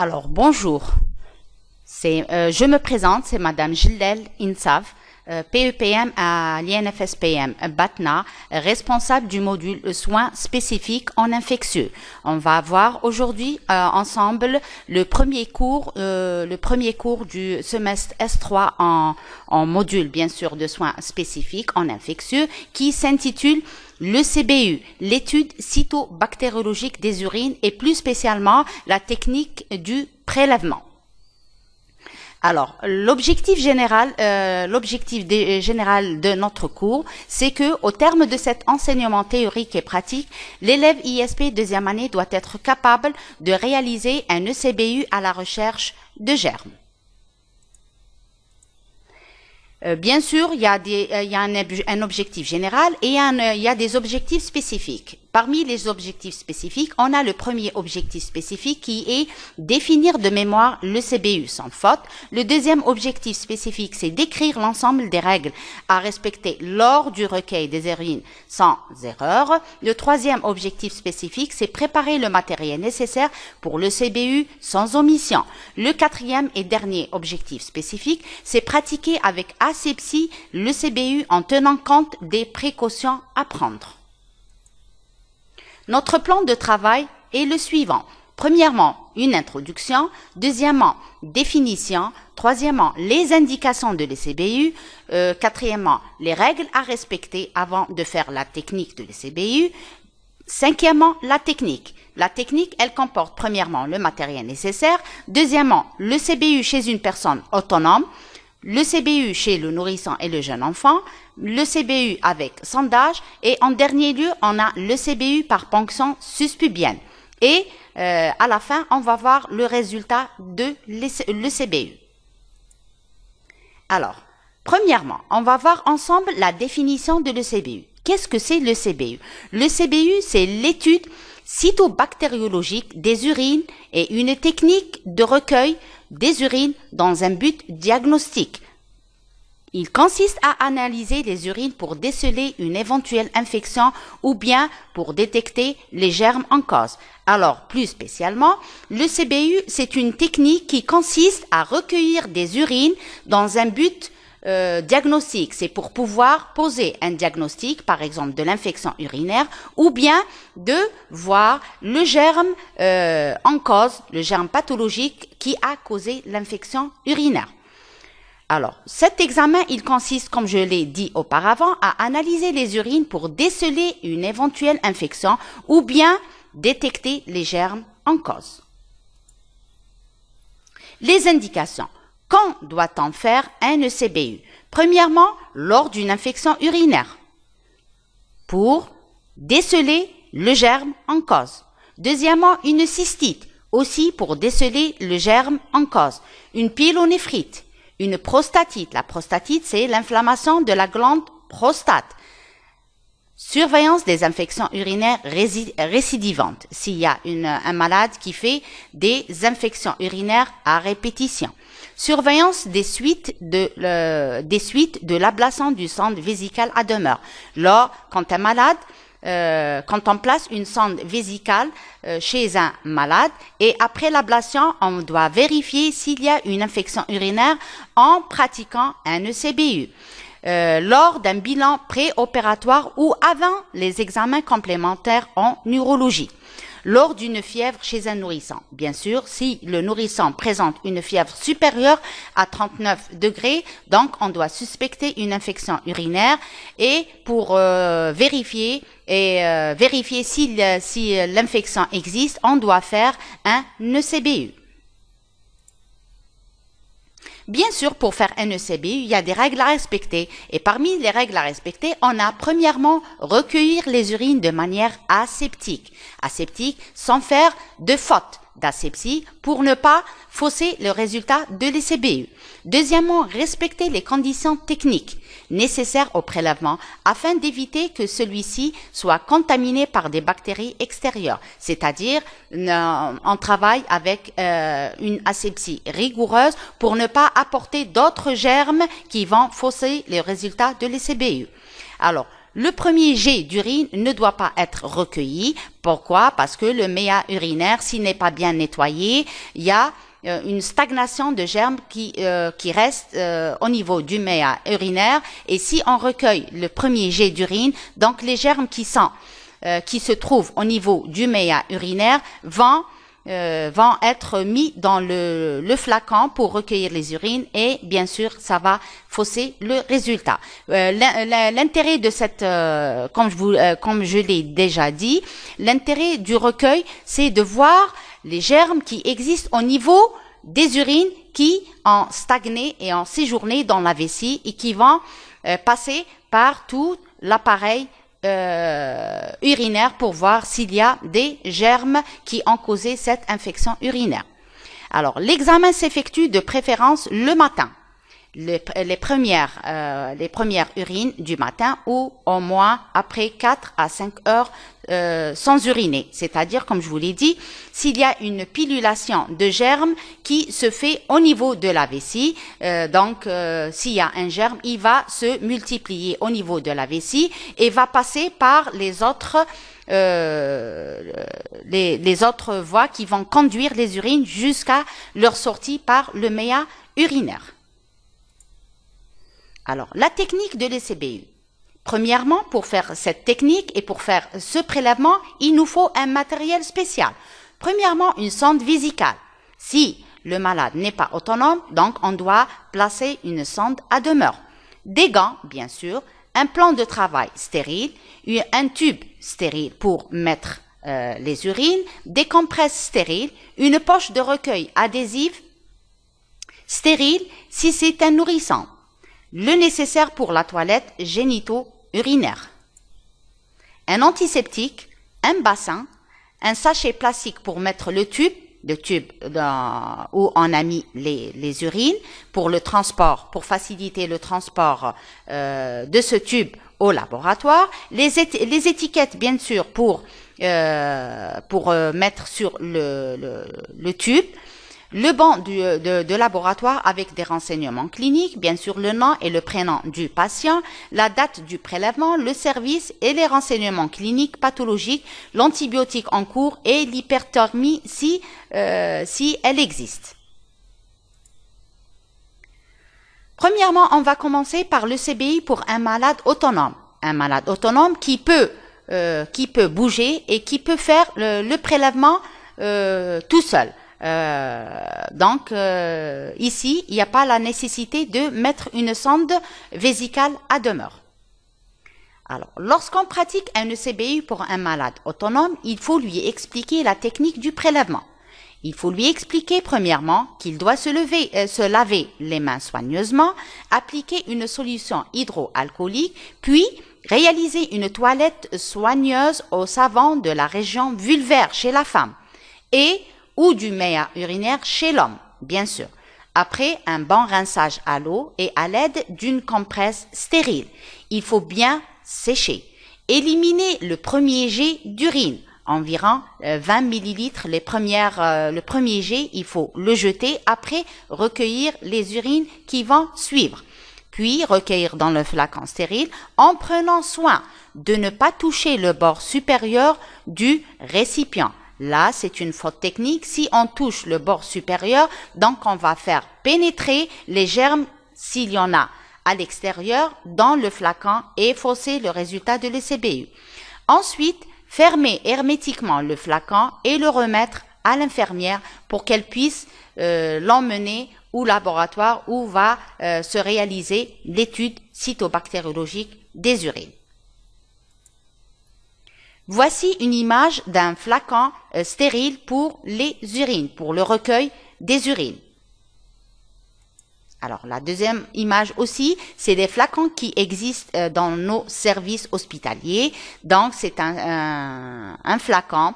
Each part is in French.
Alors, bonjour. Je me présente, c'est Madame Gildel Insaf, PEPM à l'INFSPM Batna, responsable du module soins spécifiques en infectieux. On va voir aujourd'hui ensemble le premier cours du semestre S3 en module, bien sûr, de soins spécifiques en infectieux, qui s'intitule le CBU, l'étude cytobactériologique des urines et plus spécialement la technique du prélèvement. Alors, l'objectif général de notre cours, c'est que, au terme de cet enseignement théorique et pratique, l'élève ISP deuxième année doit être capable de réaliser un ECBU à la recherche de germes. Bien sûr, il y a un objectif général et il y a des objectifs spécifiques. Parmi les objectifs spécifiques, on a le premier objectif spécifique qui est définir de mémoire le CBU sans faute. Le deuxième objectif spécifique, c'est d'écrire l'ensemble des règles à respecter lors du recueil des urines sans erreur. Le troisième objectif spécifique, c'est préparer le matériel nécessaire pour le CBU sans omission. Le quatrième et dernier objectif spécifique, c'est pratiquer avec asepsie le CBU en tenant compte des précautions à prendre. Notre plan de travail est le suivant. Premièrement, une introduction. Deuxièmement, définition. Troisièmement, les indications de l'ECBU. Quatrièmement, les règles à respecter avant de faire la technique de l'ECBU. Cinquièmement, la technique. La technique, elle comporte premièrement le matériel nécessaire. Deuxièmement, le CBU chez une personne autonome. Le CBU chez le nourrisson et le jeune enfant, le CBU avec sondage et en dernier lieu, on a le CBU par ponction suspubienne. Et à la fin, on va voir le résultat de l'ECBU. Alors, premièrement, on va voir ensemble la définition de l'ECBU. Qu'est-ce que c'est le CBU? Le CBU, c'est l'étude cytobactériologique des urines et une technique de recueil des urines dans un but diagnostique. Il consiste à analyser les urines pour déceler une éventuelle infection ou bien pour détecter les germes en cause. Alors, plus spécialement, le CBU, c'est une technique qui consiste à recueillir des urines dans un but diagnostic, c'est pour pouvoir poser un diagnostic, par exemple de l'infection urinaire, ou bien de voir le germe en cause, le germe pathologique qui a causé l'infection urinaire. Alors, cet examen, il consiste, comme je l'ai dit auparavant, à analyser les urines pour déceler une éventuelle infection ou bien détecter les germes en cause. Les indications. Quand doit-on faire un ECBU? Premièrement, lors d'une infection urinaire, pour déceler le germe en cause. Deuxièmement, une cystite, aussi pour déceler le germe en cause. Une pyélonéphrite, une prostatite. La prostatite, c'est l'inflammation de la glande prostate. Surveillance des infections urinaires récidivantes, s'il y a un malade qui fait des infections urinaires à répétition. Surveillance des suites de l'ablation du sonde vésicale à demeure. Quand un malade, quand on place une sonde vésicale chez un malade et après l'ablation, on doit vérifier s'il y a une infection urinaire en pratiquant un ECBU. Lors d'un bilan préopératoire ou avant les examens complémentaires en neurologie. Lors d'une fièvre chez un nourrisson. Bien sûr, si le nourrisson présente une fièvre supérieure à 39 degrés, donc on doit suspecter une infection urinaire et pour vérifier si l'infection existe, on doit faire un ECBU. Bien sûr, pour faire un ECBU, il y a des règles à respecter. Et parmi les règles à respecter, on a premièrement recueillir les urines de manière aseptique. Aseptique sans faire de faute d'asepsie pour ne pas fausser le résultat de l'ECBU. Deuxièmement, respecter les conditions techniques nécessaires au prélèvement afin d'éviter que celui-ci soit contaminé par des bactéries extérieures. C'est-à-dire, on travaille avec une asepsie rigoureuse pour ne pas apporter d'autres germes qui vont fausser les résultats de l'ECBU. Alors, le premier jet d'urine ne doit pas être recueilli. Pourquoi? Parce que le méa urinaire, s'il n'est pas bien nettoyé, il y a une stagnation de germes qui reste au niveau du méa urinaire. Et si on recueille le premier jet d'urine, donc les germes qui se trouvent au niveau du méa urinaire vont être mis dans le flacon pour recueillir les urines et bien sûr ça va fausser le résultat. L'intérêt de cette, comme je l'ai déjà dit, l'intérêt du recueil, c'est de voir les germes qui existent au niveau des urines qui ont stagné et ont séjourné dans la vessie et qui vont passer par tout l'appareil urinaire pour voir s'il y a des germes qui ont causé cette infection urinaire. Alors, l'examen s'effectue de préférence le matin. Les premières urines du matin ou au moins après 4 à 5 heures sans uriner. C'est-à-dire, comme je vous l'ai dit, s'il y a une pilulation de germes qui se fait au niveau de la vessie, s'il y a un germe, il va se multiplier au niveau de la vessie et va passer par les autres voies qui vont conduire les urines jusqu'à leur sortie par le méa urinaire. Alors, la technique de l'ECBU. Premièrement, pour faire cette technique et pour faire ce prélèvement, il nous faut un matériel spécial. Premièrement, une sonde vésicale. Si le malade n'est pas autonome, donc on doit placer une sonde à demeure. Des gants, bien sûr, un plan de travail stérile, un tube stérile pour mettre les urines, des compresses stériles, une poche de recueil adhésive stérile si c'est un nourrisson. Le nécessaire pour la toilette génito-urinaire. Un antiseptique, un bassin, un sachet plastique pour mettre le tube où on a mis les urines pour le transport, pour faciliter le transport de ce tube au laboratoire. Les étiquettes, bien sûr, pour mettre sur le tube. Le banc de laboratoire avec des renseignements cliniques, bien sûr le nom et le prénom du patient, la date du prélèvement, le service et les renseignements cliniques pathologiques, l'antibiotique en cours et l'hyperthermie si elle existe. Premièrement, on va commencer par le CBI pour un malade autonome. Un malade autonome qui peut bouger et qui peut faire le prélèvement tout seul. Ici, il n'y a pas la nécessité de mettre une sonde vésicale à demeure. Alors, lorsqu'on pratique un ECBU pour un malade autonome, il faut lui expliquer la technique du prélèvement. Il faut lui expliquer premièrement qu'il doit se laver les mains soigneusement, appliquer une solution hydroalcoolique, puis réaliser une toilette soigneuse au savon de la région vulvaire chez la femme ou du méa urinaire chez l'homme, bien sûr. Après un bon rinçage à l'eau et à l'aide d'une compresse stérile. Il faut bien sécher. Éliminer le premier jet d'urine, environ 20 ml. Le premier jet, il faut le jeter. Après, recueillir les urines qui vont suivre. Puis, recueillir dans le flacon stérile en prenant soin de ne pas toucher le bord supérieur du récipient. Là, c'est une faute technique. Si on touche le bord supérieur, donc on va faire pénétrer les germes, s'il y en a à l'extérieur, dans le flacon et fausser le résultat de l'ECBU. Ensuite, fermer hermétiquement le flacon et le remettre à l'infirmière pour qu'elle puisse l'emmener au laboratoire où va se réaliser l'étude cytobactériologique des urines. Voici une image d'un flacon stérile pour les urines, pour le recueil des urines. Alors, la deuxième image aussi, c'est des flacons qui existent dans nos services hospitaliers. Donc, c'est un flacon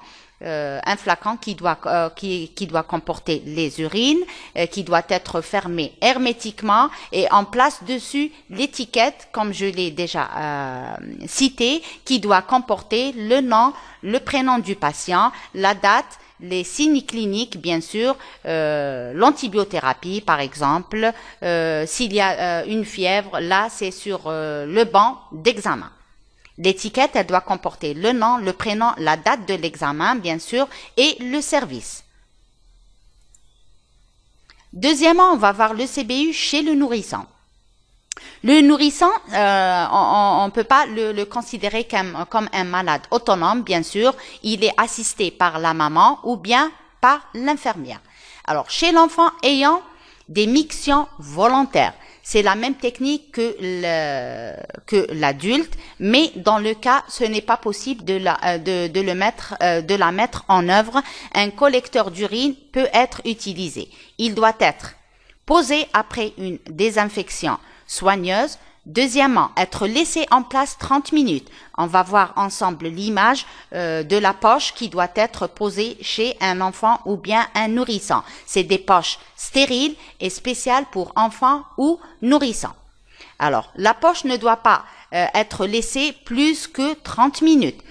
qui doit comporter les urines, qui doit être fermé hermétiquement et en place dessus l'étiquette, comme je l'ai déjà cité, qui doit comporter le nom, le prénom du patient, la date, les signes cliniques, bien sûr, l'antibiothérapie, par exemple. S'il y a une fièvre, là, c'est sur le banc d'examen. L'étiquette, elle doit comporter le nom, le prénom, la date de l'examen, bien sûr, et le service. Deuxièmement, on va voir le CBU chez le nourrisson. Le nourrisson, on ne peut pas le considérer comme un malade autonome, bien sûr. Il est assisté par la maman ou bien par l'infirmière. Alors, chez l'enfant ayant des mictions volontaires, c'est la même technique que l'adulte, mais dans le cas, ce n'est pas possible de la mettre en œuvre. Un collecteur d'urine peut être utilisé. Il doit être posé après une désinfection soigneuse. Deuxièmement, être laissé en place 30 minutes. On va voir ensemble l'image de la poche qui doit être posée chez un enfant ou bien un nourrisson. C'est des poches stériles et spéciales pour enfants ou nourrissons. Alors, la poche ne doit pas être laissée plus que 30 minutes.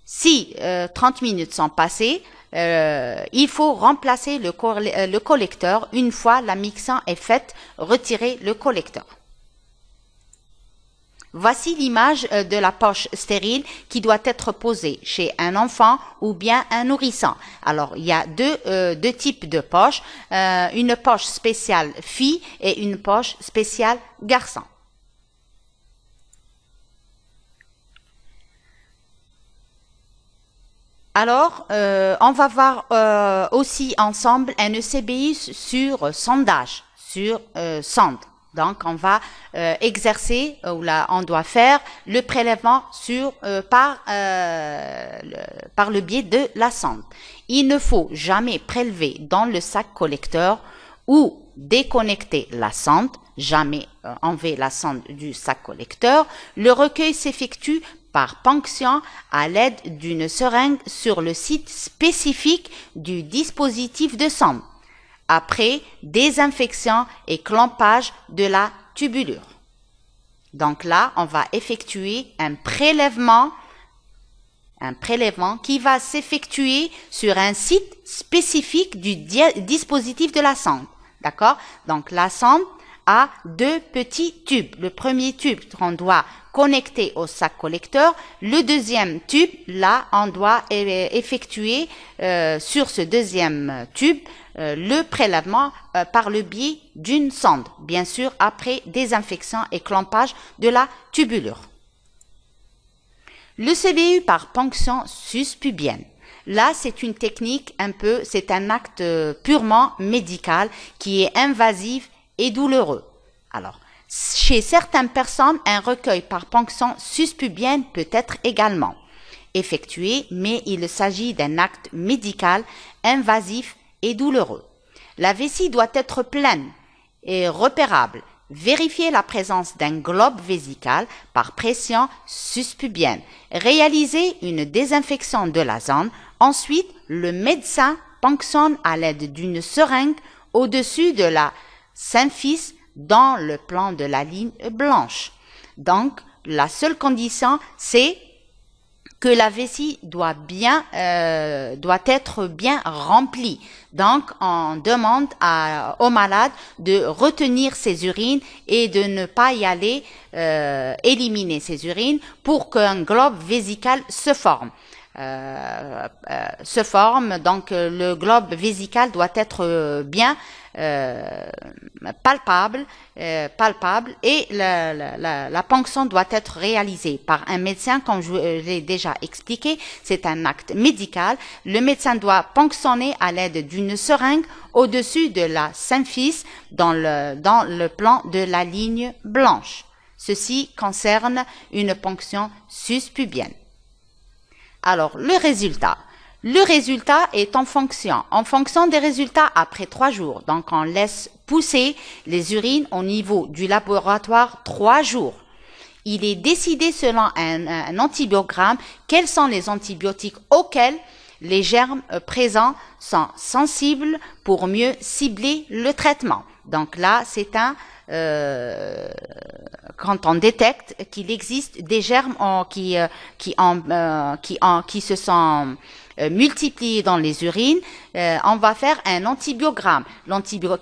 Si 30 minutes sont passées, il faut remplacer le collecteur. Une fois la mixtion est faite, retirer le collecteur. Voici l'image de la poche stérile qui doit être posée chez un enfant ou bien un nourrisson. Alors, il y a deux types de poches, une poche spéciale fille et une poche spéciale garçon. Alors, on va voir aussi ensemble un ECBI sur sondage, sur sonde. Donc, on va exercer, on doit faire le prélèvement par le biais de la sonde. Il ne faut jamais prélever dans le sac collecteur ou déconnecter la sonde, jamais enlever la sonde du sac collecteur. Le recueil s'effectue par ponction à l'aide d'une seringue sur le site spécifique du dispositif de sonde, après désinfection et clampage de la tubulure. Donc là, on va effectuer un prélèvement qui va s'effectuer sur un site spécifique du dispositif de la sonde. D'accord? Donc la sonde a deux petits tubes. Le premier tube, on doit connecter au sac collecteur. Le deuxième tube, là, on doit effectuer sur ce deuxième tube le prélèvement par le biais d'une sonde, bien sûr après désinfection et clampage de la tubulure. Le CBU par ponction suspubienne. Là, c'est une technique c'est un acte purement médical qui est invasif et douloureux. Alors, chez certaines personnes, un recueil par ponction suspubienne peut être également effectué, mais il s'agit d'un acte médical invasif et douloureux. La vessie doit être pleine et repérable. Vérifier la présence d'un globe vésical par pression suspubienne. Réaliser une désinfection de la zone. Ensuite, le médecin ponctionne à l'aide d'une seringue au-dessus de la symphyse dans le plan de la ligne blanche. Donc, la seule condition, c'est que la vessie doit être bien remplie. Donc, on demande au malade de retenir ses urines et de ne pas y aller éliminer ses urines pour qu'un globe vésical se forme. Donc le globe vésical doit être bien palpable et la ponction doit être réalisée par un médecin, comme je l'ai déjà expliqué. C'est un acte médical. Le médecin doit ponctionner à l'aide d'une seringue au-dessus de la symphyse dans le plan de la ligne blanche. Ceci concerne une ponction suspubienne. Alors, le résultat. Le résultat est en fonction des résultats après 3 jours. Donc, on laisse pousser les urines au niveau du laboratoire 3 jours. Il est décidé selon un antibiogramme quels sont les antibiotiques auxquels les germes présents sont sensibles pour mieux cibler le traitement. Donc là, c'est quand on détecte qu'il existe des germes qui se sont multipliés dans les urines, on va faire un antibiogramme.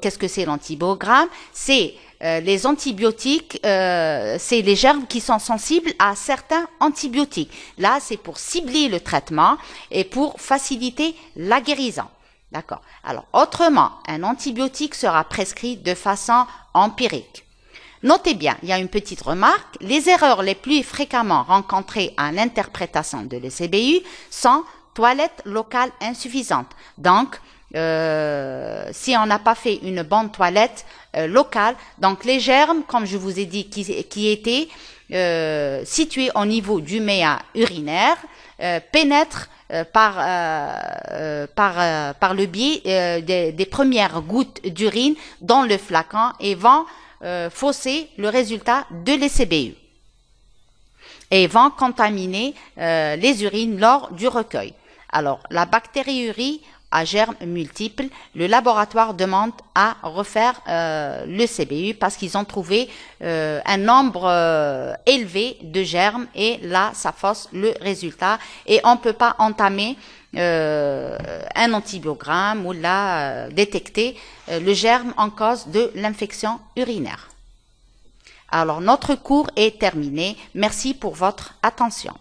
Qu'est-ce que c'est l'antibiogramme? C'est les antibiotiques, c'est les germes qui sont sensibles à certains antibiotiques. Là, c'est pour cibler le traitement et pour faciliter la guérison. D'accord. Alors, autrement, un antibiotique sera prescrit de façon empirique. Notez bien, il y a une petite remarque, les erreurs les plus fréquemment rencontrées en interprétation de l'ECBU sont toilettes locales insuffisantes. Donc, si on n'a pas fait une bonne toilette locale, donc les germes, comme je vous ai dit, qui étaient situés au niveau du méa urinaire, pénètrent par le biais des premières gouttes d'urine dans le flacon et vont fausser le résultat de l'ECBU et vont contaminer les urines lors du recueil. Alors, la bactériurie à germes multiples, le laboratoire demande à refaire le CBU parce qu'ils ont trouvé un nombre élevé de germes et là, ça fausse le résultat et on ne peut pas entamer un antibiogramme ou là détecter le germe en cause de l'infection urinaire. Alors, notre cours est terminé. Merci pour votre attention.